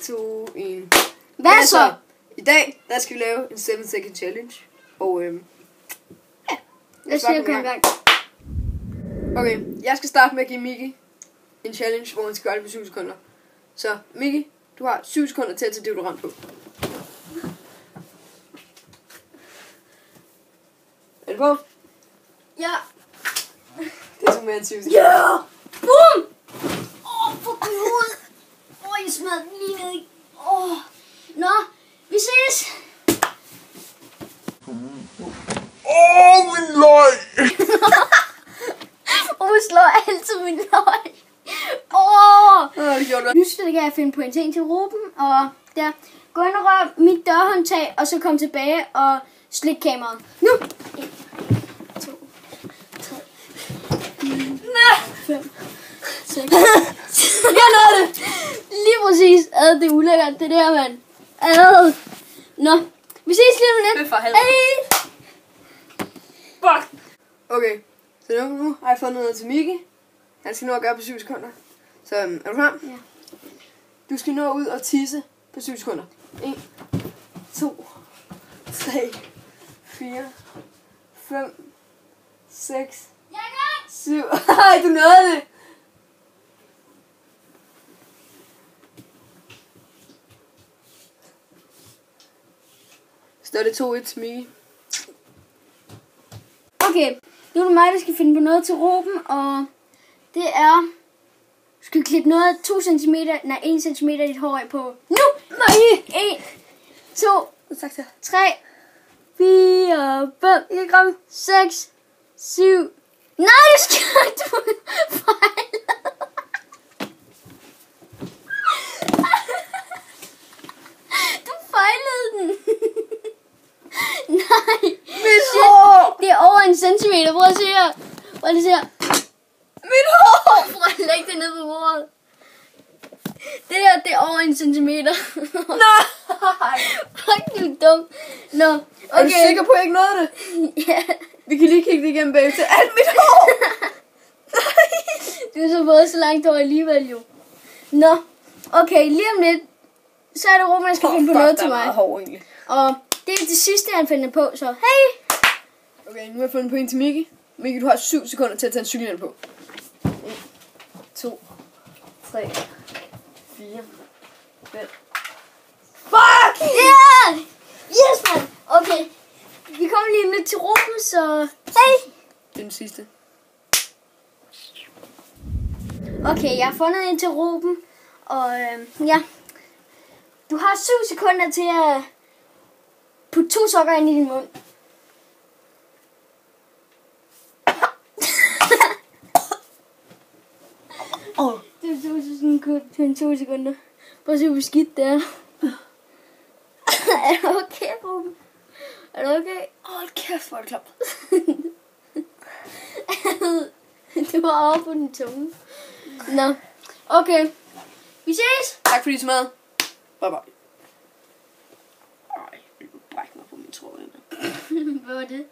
2, 1. Hvad så? I dag, der skal vi lave en 7-second challenge. Og ja, lad os se at komme i gang. Okay, jeg skal starte med at give Miki en challenge, hvor han skal gøre det på 7 sekunder. Så Miki, du har 7 sekunder til at tage deodorant på. Er du på? Ja. Det er så mere end 7 sekunder. Ja! Boom! Fuck min hoved. Jeg smadrer den lige ned i. Nå, vi ses. Min løg! Hun slår altid min løg. Det gjorde du. Nu skal jeg finde på en ting til Ruben, og der. Gå ind og rør mit dørhåndtag, og så kom tilbage og slik kameraet. Nu! 1, 2, 3, 4, 5, 6. Jeg nåede det! Lige præcis. Det er ulækkert, det der, mand. Nå, vi ses lige om lidt. Det er for helvede. Fuck! Okay, så nu har jeg fundet noget til Miki. Han skal nå at gøre på 7 sekunder. Så er du klar? Ja. Du skal nå ud og tisse på 7 sekunder. 1, 2, 3, 4, 5, 6, 7. Ej, du nåede det! Så er det 2-1 til Miki. Okay, nu er det mig, der skal finde på noget til Ruben, og det er... Du skal klippe noget 1 cm dit hår af på. Nu! 1, 2, 3, 4, 5, 6, 7. Nej, det skal du fejle. Du fejlede den. Nej. Det er over 1 centimeter. Prøv at se her. Prøv at se her. Mit hår! Prøv at lægge det ned på bordet. Det der, det er over 1 centimeter. Nej! Fuck, du er dum. Nå, okay. Er du sikker på, at jeg ikke nåede det? Ja. Vi kan lige kigge det igennem bagefter. Alt mit hår! Du er så både så langt over alligevel, jo. Nå, okay, lige om lidt, så er det Ruben, der skal finde på noget til mig. Hår, egentlig. Og det er det sidste, han finder på, så hey! Okay, nu har jeg fundet på en til Miki. Miki, du har 7 sekunder til at tage en cykelhjelm på. 1, 2, 3, 4, 5. Fuck! Ja! Yes, man! Okay, vi kommer lige lidt til Ruben, så hey! Det er den sidste. Okay, jeg har fundet en til Ruben, og ja. Du har 7 sekunder til at putte 2 sokker ind i din mund. Det tog sådan 2 sekunder. Prøv at se, hvor skidt det er. Er du okay, Ruben? Er du okay? Hold kæft, hvor er det klamt. Du var over på din tunge. Nå, okay. Vi ses! Tak fordi I så med. Bye bye. Ej, jeg vil brække mig på min tråd. Hvad var det?